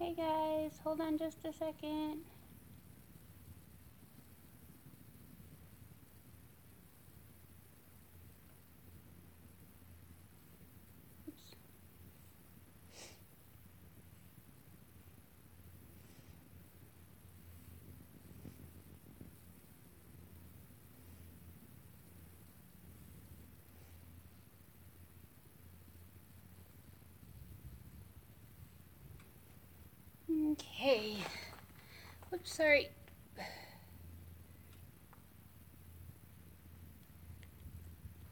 Hey guys, hold on just a second. Oops. Okay. Oops, sorry.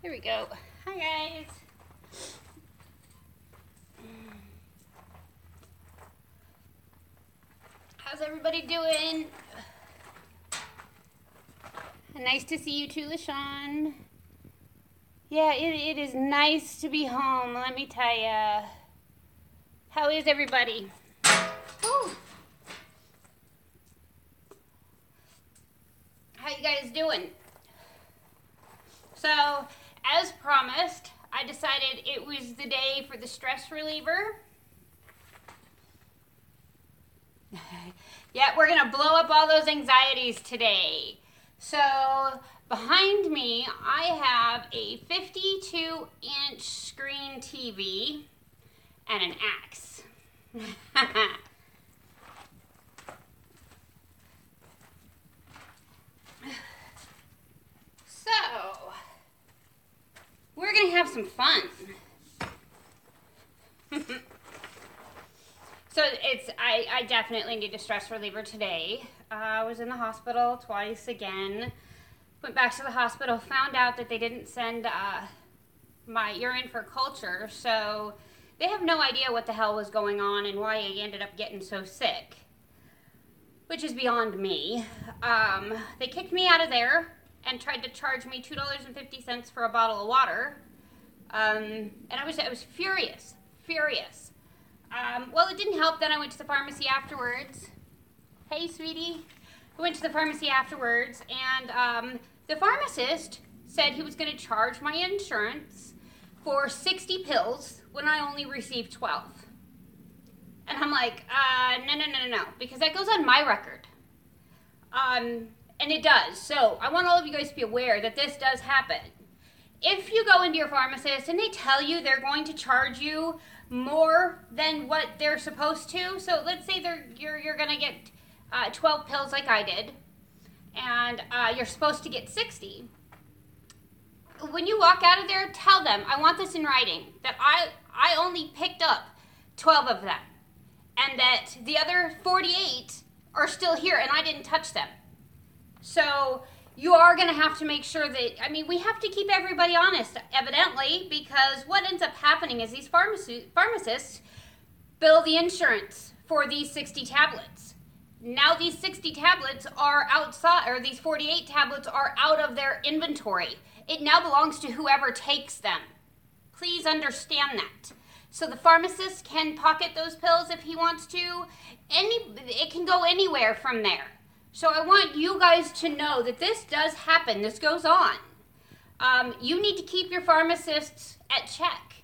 There we go. Hi guys. How's everybody doing? Nice to see you too, LaShawn. Yeah, it is nice to be home, let me tell ya. How is everybody? Woo. How you guys doing? So, as promised, I decided it was the day for the stress reliever. Yeah, we're gonna blow up all those anxieties today. So, behind me, I have a 52-inch screen TV and an axe. So, we're gonna have some fun. So I definitely need a stress reliever today. I was in the hospital twice again. Went back to the hospital, found out that they didn't send my urine for culture, so they have no idea what the hell was going on and why I ended up getting so sick, which is beyond me. They kicked me out of there and tried to charge me $2.50 for a bottle of water, and I was furious. Well, it didn't help. Then I went to the pharmacy afterwards. Hey, sweetie. I went to the pharmacy afterwards, and the pharmacist said he was going to charge my insurance for 60 pills when I only received 12. And I'm like, no, because that goes on my record. And it does. So I want all of you guys to be aware that this does happen. If you go into your pharmacist and they tell you they're going to charge you more than what they're supposed to, so let's say you're going to get 12 pills like I did, and you're supposed to get 60. When you walk out of there, tell them, I want this in writing, that I only picked up 12 of them, and that the other 48 are still here and I didn't touch them. So you are going to have to make sure that, we have to keep everybody honest, evidently, because what ends up happening is these pharmacists bill the insurance for these 60 tablets. Now these 60 tablets are outside, or these 48 tablets are out of their inventory. It now belongs to whoever takes them. Please understand that. So the pharmacist can pocket those pills if he wants to. It can go anywhere from there. So I want you guys to know that this does happen. This goes on. You need to keep your pharmacists at check.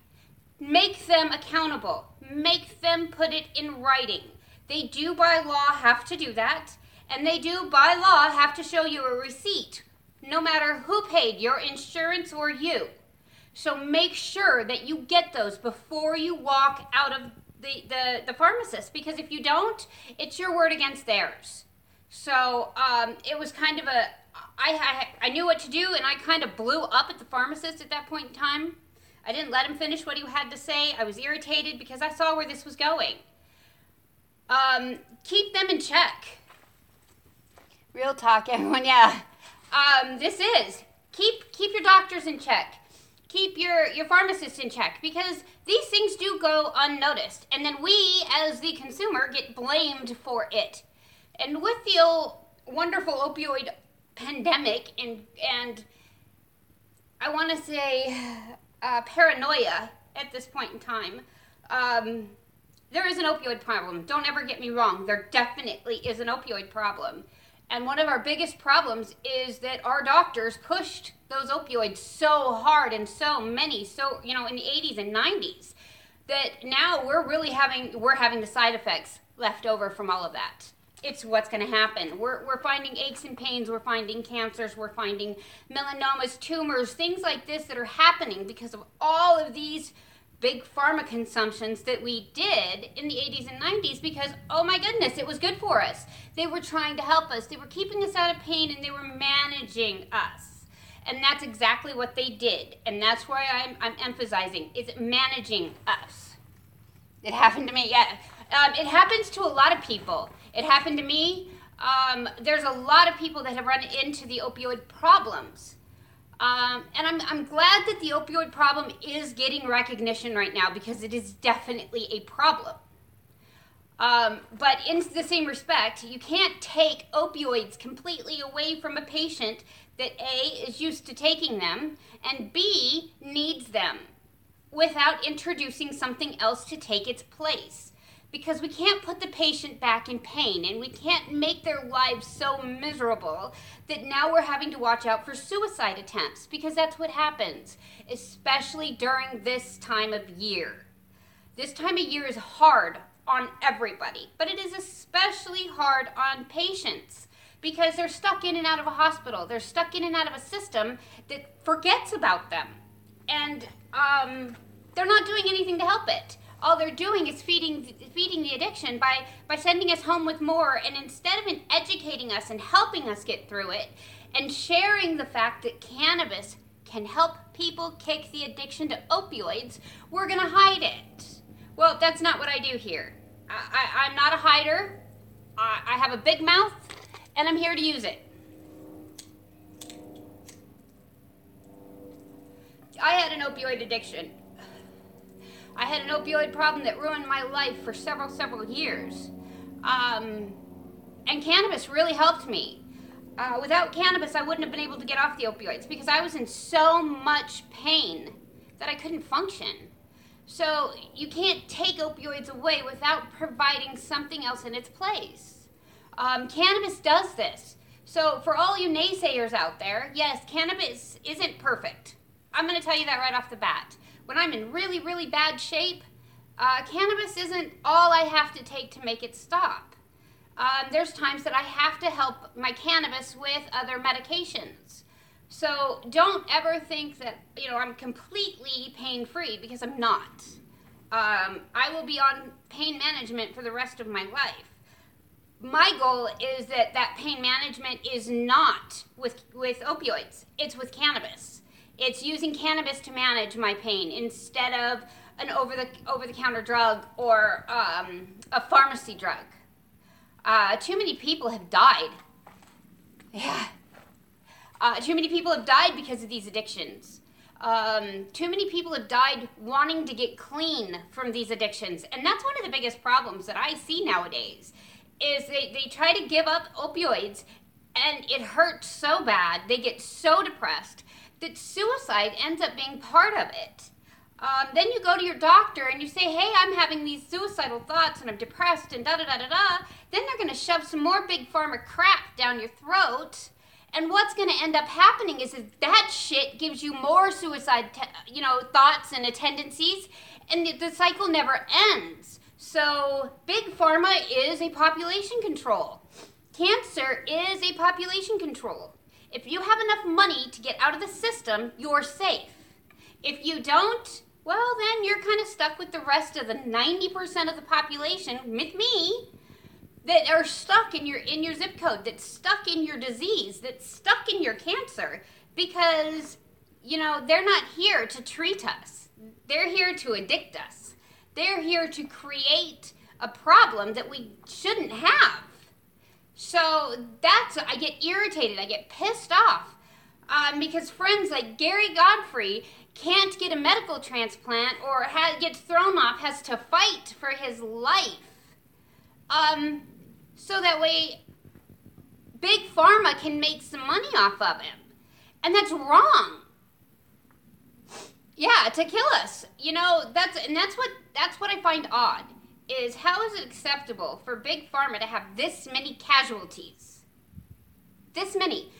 Make them accountable. Make them put it in writing. They do by law have to do that. And they do by law have to show you a receipt, no matter who paid, your insurance or you. So make sure that you get those before you walk out of the pharmacist. Because if you don't, it's your word against theirs. So it was kind of I knew what to do, and I kind of blew up at the pharmacist at that point in time. I didn't let him finish what he had to say. I was irritated because I saw where this was going. Keep them in check. Real talk, everyone, yeah. This is, keep your doctors in check. Keep your pharmacist in check, because these things do go unnoticed. And then we, as the consumer, get blamed for it. And with the wonderful opioid pandemic and I want to say paranoia at this point in time, there is an opioid problem. Don't ever get me wrong. There definitely is an opioid problem. And one of our biggest problems is that our doctors pushed those opioids so hard and so many, in the 80s and 90s, that now we're having the side effects left over from all of that. It's what's going to happen. We're finding aches and pains. We're finding cancers. We're finding melanomas, tumors, things like this that are happening because of all of these big pharma consumptions that we did in the 80s and 90s because, oh my goodness, it was good for us. They were trying to help us. They were keeping us out of pain, and they were managing us. And that's exactly what they did. And that's why I'm emphasizing, is managing us. It happened to me, yeah. It happens to a lot of people. It happened to me. There's a lot of people that have run into the opioid problems. And I'm glad that the opioid problem is getting recognition right now because it is definitely a problem. But in the same respect, you can't take opioids completely away from a patient that A, is used to taking them, and B, needs them without introducing something else to take its place. Because we can't put the patient back in pain, and we can't make their lives so miserable that now we're having to watch out for suicide attempts, because that's what happens, especially during this time of year. This time of year is hard on everybody, but it is especially hard on patients because they're stuck in and out of a hospital. They're stuck in and out of a system that forgets about them, and they're not doing anything to help it. All they're doing is feeding the addiction by sending us home with more, and instead of educating us and helping us get through it and sharing the fact that cannabis can help people kick the addiction to opioids, we're going to hide it. Well, that's not what I do here. I'm not a hider. I have a big mouth, and I'm here to use it. I had an opioid addiction. I had an opioid problem that ruined my life for several years. And cannabis really helped me. Without cannabis, I wouldn't have been able to get off the opioids because I was in so much pain that I couldn't function. So you can't take opioids away without providing something else in its place. Cannabis does this. So for all you naysayers out there, yes, cannabis isn't perfect. I'm going to tell you that right off the bat. When I'm in really bad shape, cannabis isn't all I have to take to make it stop. There's times that I have to help my cannabis with other medications. So don't ever think that, I'm completely pain-free, because I'm not. I will be on pain management for the rest of my life. My goal is that pain management is not with opioids. It's with cannabis. It's using cannabis to manage my pain instead of an over-the-counter drug or a pharmacy drug. Too many people have died. Yeah. Too many people have died because of these addictions. Too many people have died wanting to get clean from these addictions. And that's one of the biggest problems that I see nowadays, is they try to give up opioids, and it hurts so bad, they get so depressed, that suicide ends up being part of it. Then you go to your doctor and you say, hey, I'm having these suicidal thoughts and I'm depressed and da-da-da-da-da. Then they're going to shove some more big pharma crap down your throat. And what's going to end up happening is that shit gives you more suicide thoughts and tendencies, and the cycle never ends. So big pharma is a population control. Cancer is a population control. If you have enough money to get out of the system, you're safe. If you don't, well, then you're kind of stuck with the rest of the 90% of the population, with me, that are stuck in your zip code, that's stuck in your disease, that's stuck in your cancer, because, they're not here to treat us. They're here to addict us. They're here to create a problem that we shouldn't have. So I get irritated, I get pissed off, because friends like Gary Godfrey can't get a medical transplant or gets thrown off, has to fight for his life. So that way Big Pharma can make some money off of him. And that's wrong. Yeah, to kill us. That's what I find odd. Is how is it acceptable for Big Pharma to have this many casualties? This many.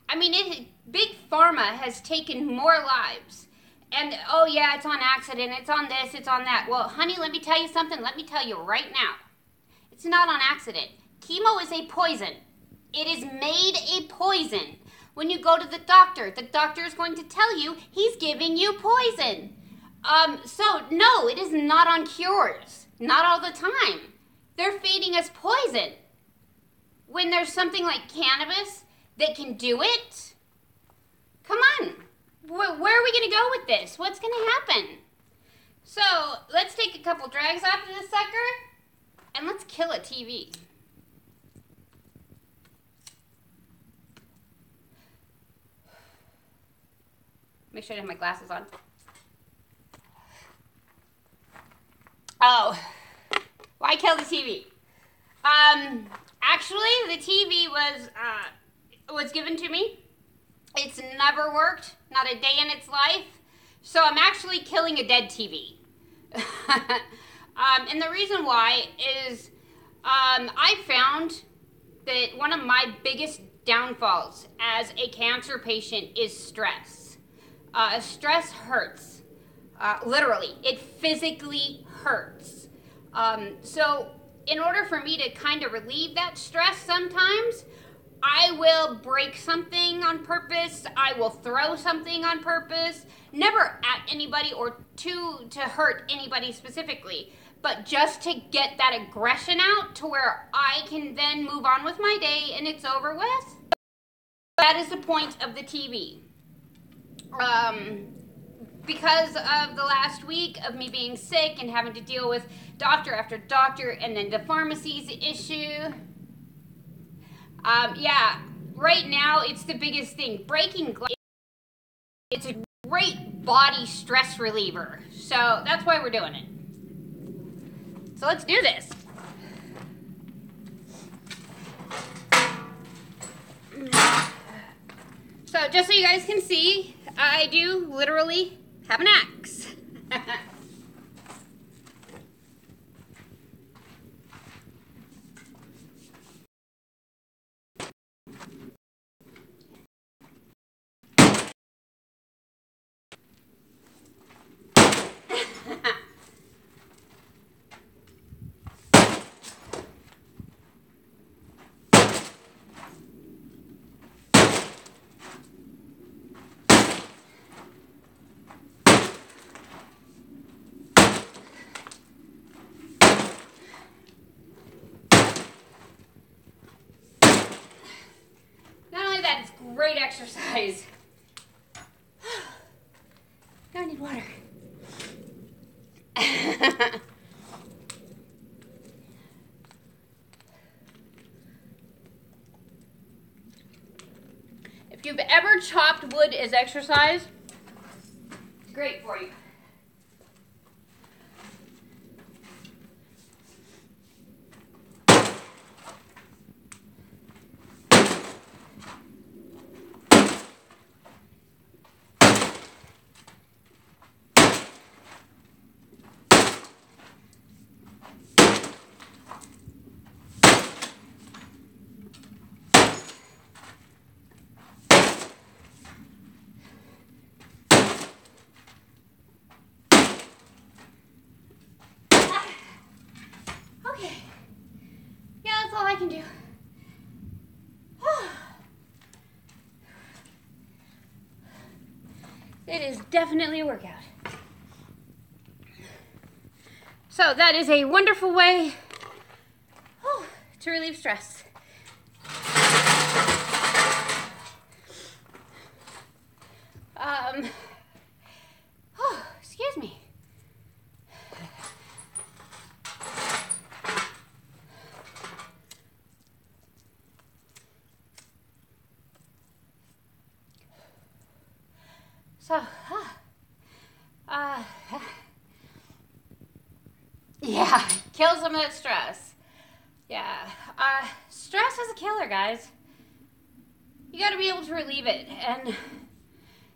I mean, Big Pharma has taken more lives And, oh yeah, it's on accident, it's on this, it's on that. Well, honey, let me tell you something. Let me tell you right now. It's not on accident. Chemo is a poison. It is made a poison. When you go to the doctor is going to tell you he's giving you poison. So, no, it is not on cures. Not all the time. They're feeding us poison. When there's something like cannabis that can do it, come on. Where are we going to go with this? What's going to happen? So, let's take a couple drags off of this sucker, and let's kill a TV. Make sure I have my glasses on. Oh, why kill the TV? Actually, the TV was given to me. It's never worked, not a day in its life. So I'm actually killing a dead TV. And the reason why is I found that one of my biggest downfalls as a cancer patient is stress. Stress hurts. Literally, it physically hurts. So in order for me to kind of relieve that stress sometimes, I will break something on purpose. I will throw something on purpose. Never at anybody or to hurt anybody specifically, but just to get that aggression out to where I can then move on with my day and it's over with. That is the point of the TV. Because of the last week of me being sick and having to deal with doctor after doctor and then the pharmacy's issue. Yeah, right now it's the biggest thing. Breaking glass, it's a great body stress reliever. So that's why we're doing it. So let's do this. So just so you guys can see, I do literally have an axe. It's great exercise. Now I need water. If you've ever chopped wood as exercise, it's great for you. Okay. Yeah, that's all I can do. It is definitely a workout. So that is a wonderful way to relieve stress. Excuse me. So, yeah, kill some of that stress. Yeah, stress is a killer, guys. You gotta be able to relieve it, and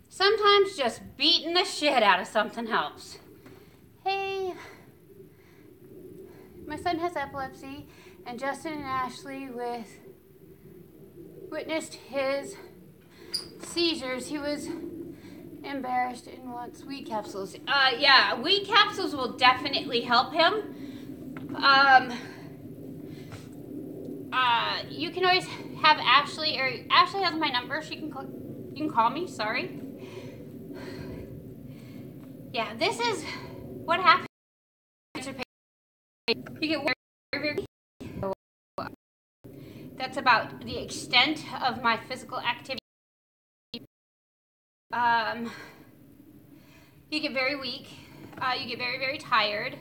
sometimes just beating the shit out of something helps. Hey, my son has epilepsy, and Justin and Ashley witnessed his seizures. He was Embarrassed and wants weed capsules. Yeah, weed capsules will definitely help him. You can always have Ashley, or Ashley has my number. You can call me. Sorry. Yeah, this is what happens. You get very. That's about the extent of my physical activity. You get very weak. You get very, very tired.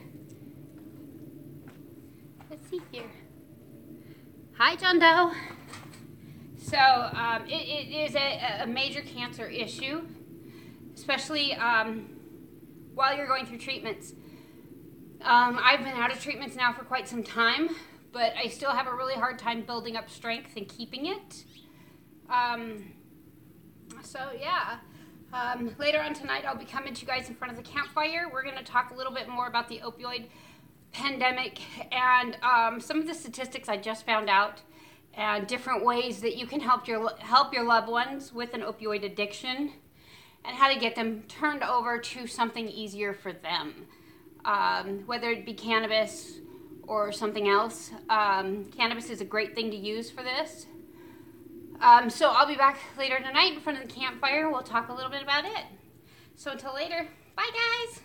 Let's see here. Hi, John Doe. So, it is a major cancer issue, especially while you're going through treatments. I've been out of treatments now for quite some time, but I still have a really hard time building up strength and keeping it. So, yeah. Later on tonight, I'll be coming to you guys in front of the campfire. We're going to talk a little bit more about the opioid pandemic and some of the statistics I just found out, and different ways that you can help your loved ones with an opioid addiction, and how to get them turned over to something easier for them, whether it be cannabis or something else. Cannabis is a great thing to use for this. So I'll be back later tonight in front of the campfire. We'll talk a little bit about it. So until later, bye guys!